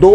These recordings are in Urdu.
2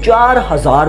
4000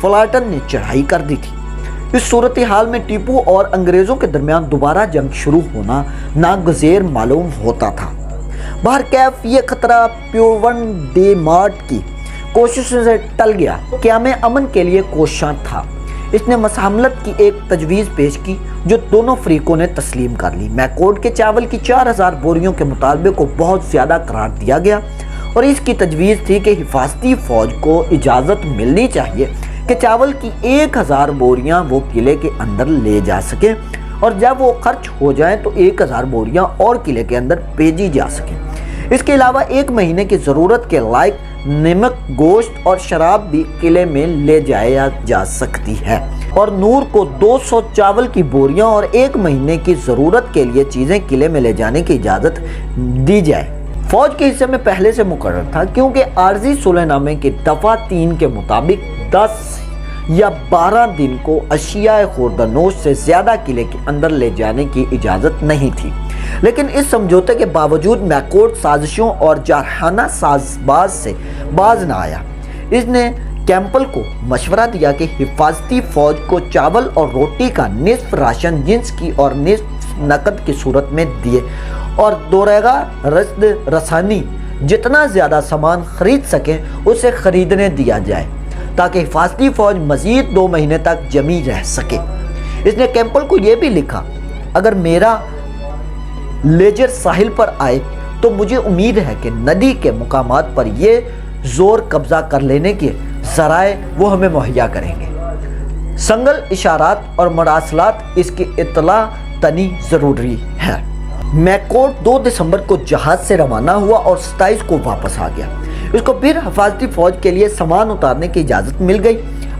فلاٹن نے چڑھائی کر دی تھی۔ اس صورتحال میں ٹیپو اور انگریزوں کے درمیان دوبارہ جنگ شروع ہونا ناگزیر معلوم ہوتا تھا۔ بہرکیف یہ خطرہ پیوون ڈی مارٹ کی کوششوں سے ٹل گیا، قیام امن کے لیے کوشاں تھا۔ اس نے مساہمت کی ایک تجویز پیش کی جو دونوں فریقوں نے تسلیم کر لی۔ میکورڈ کے چاول کی 4000 بوریوں کے مطالبے کو بہت زیادہ قرار دیا گیا اور اس کی تجویز تھی کہ حفاظتی فوج کو اجازت ملنی چاہیے کہ چاول کی 1000 بوریاں وہ قلعے کے اندر لے جا سکیں اور جب وہ خرچ ہو جائیں تو 1000 بوریاں اور قلعے کے اندر بھیجی جا سکیں۔ اس کے علاوہ 1 مہینے کی ضرورت کے لائق نمک، گوشت اور شراب بھی قلعے میں لے جایا جا سکتی ہے، اور نور کو 200 چاول کی بوریاں اور 1 مہینے کی ضرورت کے لیے چیزیں قلعے میں لے جانے کی اجازت دی جائے۔ فوج کے حصے میں پہلے سے مقرر تھا، کیونکہ عارضی صلح نامے کی دفعہ 3 کے مطابق 10 یا 12 دن کو اشیاء خوردنوش سے زیادہ قلعے کے اندر لے جانے کی اجازت نہیں تھی، لیکن اس سمجھوتے کے باوجود میکورڈ سازشوں اور جارحانہ ساز باز سے باز نہ آیا۔ اس نے کیمپل کو مشورہ دیا کہ حفاظتی فوج کو چاول اور روٹی کا نصف راشن جنس کی اور نصف نقد کی صورت میں دیے اور دوریگا رسد رسانی جتنا زیادہ سامان خرید سکیں اسے خریدنے دیا جائے تاکہ حفاظتی فوج مزید 2 مہینے تک جمی رہ سکے۔ اس نے کیمپل کو یہ بھی لکھا، اگر میرا لیجر ساحل پر آئے تو مجھے امید ہے کہ ندی کے مقامات پر یہ زور قبضہ کر لینے کے ذرائع وہ ہمیں مہیا کریں گے۔ سنگل اشارات اور مراسلات اس کی اطلاع تنی ضروری ہے۔ میکورڈ 2 دسمبر کو جہاز سے روانہ ہوا اور 27 کو واپس آ گیا۔ اس کو پھر حفاظتی فوج کے لیے سامان اتارنے کی اجازت مل گئی۔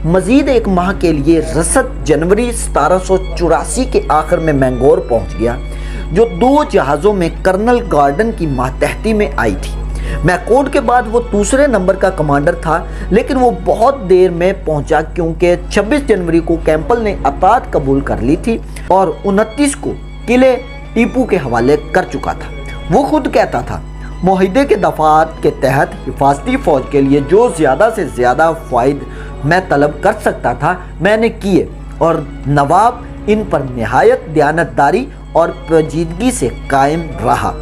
مزید 1 ماہ کے لیے رسد جنوری 1784 کے آخر میں مینگور پہنچ گیا، جو 2 جہازوں میں کرنل گارڈن کی ماتحتی میں آئی تھی۔ میکورڈ کے بعد وہ دوسرے نمبر کا کمانڈر تھا، لیکن وہ بہت دیر میں پہنچا کیونکہ 26 جنوری کو کیمپل نے اطاعت قبول کر لی تھی اور 29 کو قلعے ٹیپو کے حوالے کر چکا تھا۔ وہ خود کہتا تھا، معاہدے کے دفعات کے تحت حفاظتی فوج کے لیے جو زیادہ سے زیادہ فوائد میں طلب کر سکتا تھا میں نے کیے، اور نواب ان پر نہایت دیانتداری اور پیچیدگی سے قائم رہا۔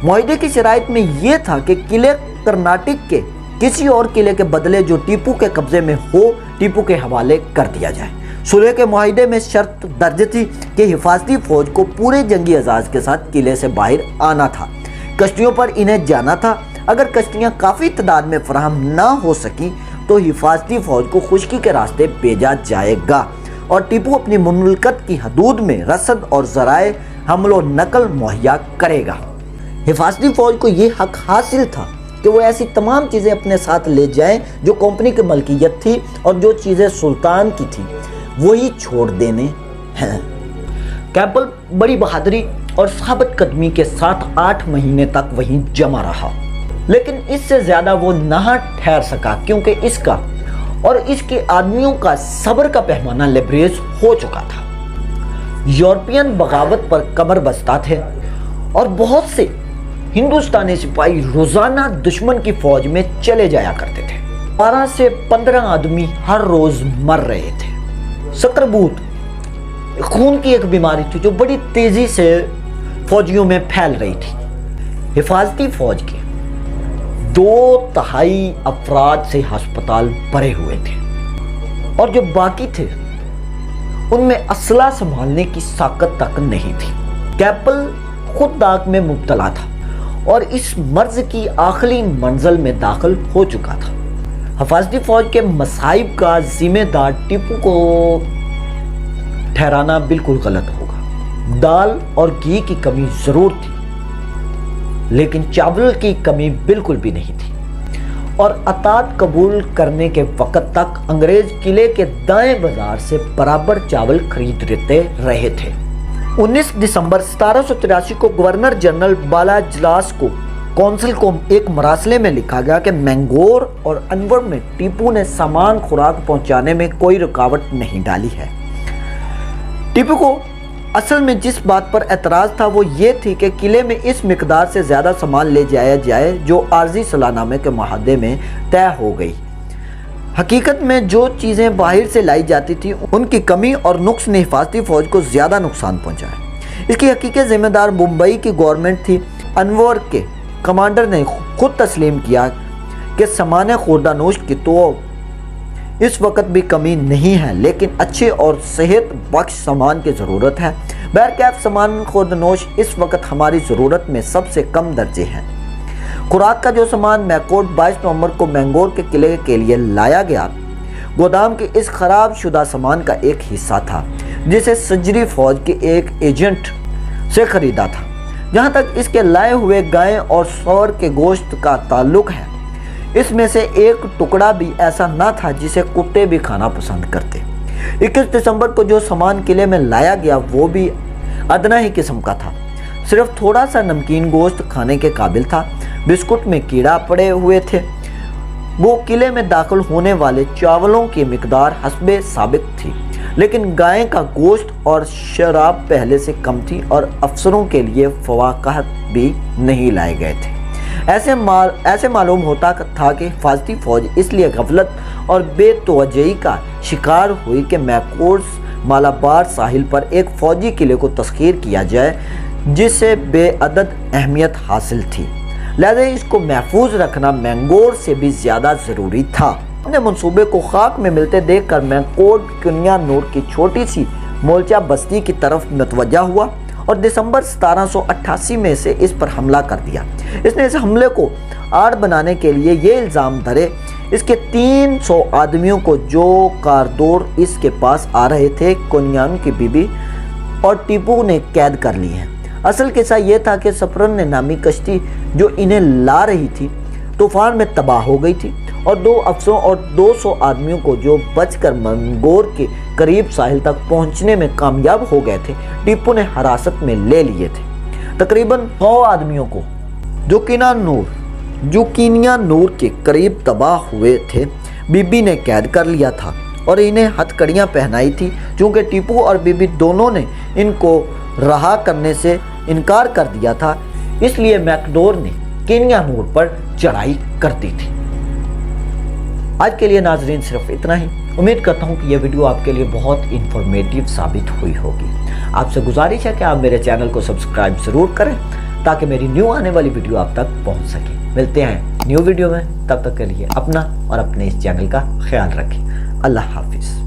معاہدے کی شرائط میں یہ تھا کہ قلعے کرناٹک کے کسی اور قلعے کے بدلے جو ٹیپو کے قبضے میں ہو ٹیپو کے حوالے کر دیا جائے۔ صلح کے معاہدے میں شرط درج تھی کہ حفاظتی فوج کو پورے جنگی اعزاز کے ساتھ قلعے سے باہر آنا تھا، کشتیوں پر انہیں جانا تھا۔ اگر کشتیاں کافی تعداد میں فراہم نہ ہو سکیں تو حفاظتی فوج کو خشکی کے راستے بھیجا جائے گا اور ٹیپو اپنی مملکت کی حدود میں رسد اور ذرائع حمل و نقل مہیا کرے گا۔ حفاظتی فوج کو یہ حق حاصل تھا کہ وہ ایسی تمام چیزیں اپنے ساتھ لے جائیں جو کمپنی کی ملکیت تھی، اور جو چیزیں سلطان کی تھی وہی چھوڑ دینے ہیں۔ کیمپل بڑی بہادری اور ثابت قدمی کے ساتھ 8 مہینے تک وہیں جمع رہا، لیکن اس سے زیادہ وہ نہ ٹھہر سکا کیونکہ اس کا اور اس کے آدمیوں کا صبر کا پیمانہ لبریز ہو چکا تھا۔ یورپین بغاوت پر کمر بستہ تھے اور بہت سے ہندوستانی سپاہی روزانہ دشمن کی فوج میں چلے جایا کرتے تھے۔ 12 سے 15 آدمی ہر روز مر رہے تھے۔ سکربوت خون کی ایک بیماری تھی جو بڑی تیزی سے فوجیوں میں پھیل رہی تھی۔ حفاظتی فوج کے 2/3 افراد سے ہسپتال بھرے ہوئے تھے، اور جو باقی تھے ان میں اسلحہ سنبھالنے کی طاقت تک نہیں تھی۔ کیمپل خود داغ میں مبتلا تھا اور اس مرض کی آخری منزل میں داخل ہو چکا تھا۔ حفاظتی فوج کے مصائب کا ذمہ دار ٹیپو کو ٹھہرانا بالکل غلط ہوگا۔ دال اور گھی کی کمی ضرور تھی، لیکن چاول کی کمی بالکل بھی نہیں تھی، اور اطاعت قبول کرنے کے وقت تک انگریز قلعے کے دائیں بازار سے برابر چاول خریدتے رہے تھے۔ 19 دسمبر 1783 کو گورنر جنرل بالا جلاس کو کونسل کو ایک مراسلے میں لکھا گیا کہ مینگور اور انور میں ٹیپو نے سامان خوراک پہنچانے میں کوئی رکاوٹ نہیں ڈالی ہے۔ ٹیپو کو اصل میں جس بات پر اعتراض تھا وہ یہ تھی کہ قلعے میں اس مقدار سے زیادہ سامان لے جایا جائے جو عارضی صلاح نامے کے معاہدے میں طے ہو گئی۔ حقیقت میں جو چیزیں باہر سے لائی جاتی تھی ان کی کمی اور نقص نے حفاظتی فوج کو زیادہ نقصان پہنچایا۔ اس کی حقیقی ذمہ دار ممبئی کی گورنمنٹ تھی۔ انور کے کمانڈر نے خود تسلیم کیا کہ سامان خوردہ نوش کی تو اس وقت بھی کمی نہیں ہے، لیکن اچھے اور صحت بخش سامان کی ضرورت ہے۔ بہرکیف سامان خوردہ نوش اس وقت ہماری ضرورت میں سب سے کم درجے ہے۔ خوراک کا جو سامان میکوٹ 22 نومبر کو مینگور کے قلعے کے لیے لایا گیا، گودام کے اس خراب شدہ سامان کا ایک حصہ تھا جسے سرجری فوج کے ایک ایجنٹ سے خریدا تھا۔ جہاں تک اس کے لائے ہوئے گائے اور سور کے گوشت کا تعلق ہے، اس میں سے ایک ٹکڑا بھی ایسا نہ تھا جسے کتے بھی کھانا پسند کرتے۔ 21 دسمبر کو جو سامان قلعے میں لایا گیا وہ بھی ادنا ہی قسم کا تھا، صرف تھوڑا سا نمکین گوشت کھانے کے قابل تھا۔ بسکٹ میں کیڑا پڑے ہوئے تھے۔ وہ قلعے میں داخل ہونے والے چاولوں کی مقدار حسب ثابت تھی، لیکن گائے کا گوشت اور شراب پہلے سے کم تھی اور افسروں کے لیے فواکہ بھی نہیں لائے گئے تھے۔ ایسے معلوم ہوتا تھا کہ حفاظتی فوج اس لیے غفلت اور بے توجہی کا شکار ہوئی کہ میکوٹس مالابار ساحل پر ایک فوجی قلعے کو تسخیر کیا جائے جسے بے عدد اہمیت حاصل تھی، لہذا اس کو محفوظ رکھنا مینگور سے بھی زیادہ ضروری تھا۔ اپنے منصوبے کو خاک میں ملتے دیکھ کر مینکوٹ کنیا نور کی چھوٹی سی مولچہ بستی کی طرف متوجہ ہوا اور دسمبر 1788 میں سے اس پر حملہ کر دیا۔ اس نے اس حملے کو آڑ بنانے کے لیے یہ الزام دھرے اس کے 300 آدمیوں کو جو کاردور اس کے پاس آ رہے تھے کنیان کی بیوی اور ٹیپو نے قید کر لی ہیں۔ اصل قصہ یہ تھا کہ سپرن نے نامی کشتی جو انہیں لا رہی تھی طوفان میں تباہ ہو گئی تھی اور 2 افسروں اور 200 آدمیوں کو جو بچ کر منگور کے قریب ساحل تک پہنچنے میں کامیاب ہو گئے تھے ٹیپو نے حراست میں لے لیے تھے۔ تقریباً 100 آدمیوں کو جو کینیا نور کے قریب تباہ ہوئے تھے بی بی نے قید کر لیا تھا اور انہیں ہتھ کڑیاں پہنائی تھی۔ چونکہ ٹیپو اور بی بی دونوں نے ان کو رہا کرنے سے انکار کر دیا تھا، اس لیے میکڈور نے کینیا نور پر چڑھائی کر دی تھی۔ آج کے لیے ناظرین صرف اتنا ہی۔ امید کرتا ہوں کہ یہ ویڈیو آپ کے لیے بہت انفارمیٹیو ثابت ہوئی ہوگی۔ آپ سے گزارش ہے کہ آپ میرے چینل کو سبسکرائب ضرور کریں تاکہ میری نیو آنے والی ویڈیو آپ تک پہنچ سکے۔ ملتے ہیں نیو ویڈیو میں، تب تک کے لیے اپنا اور اپنے اس چینل کا خیال رکھیں۔ اللہ حافظ۔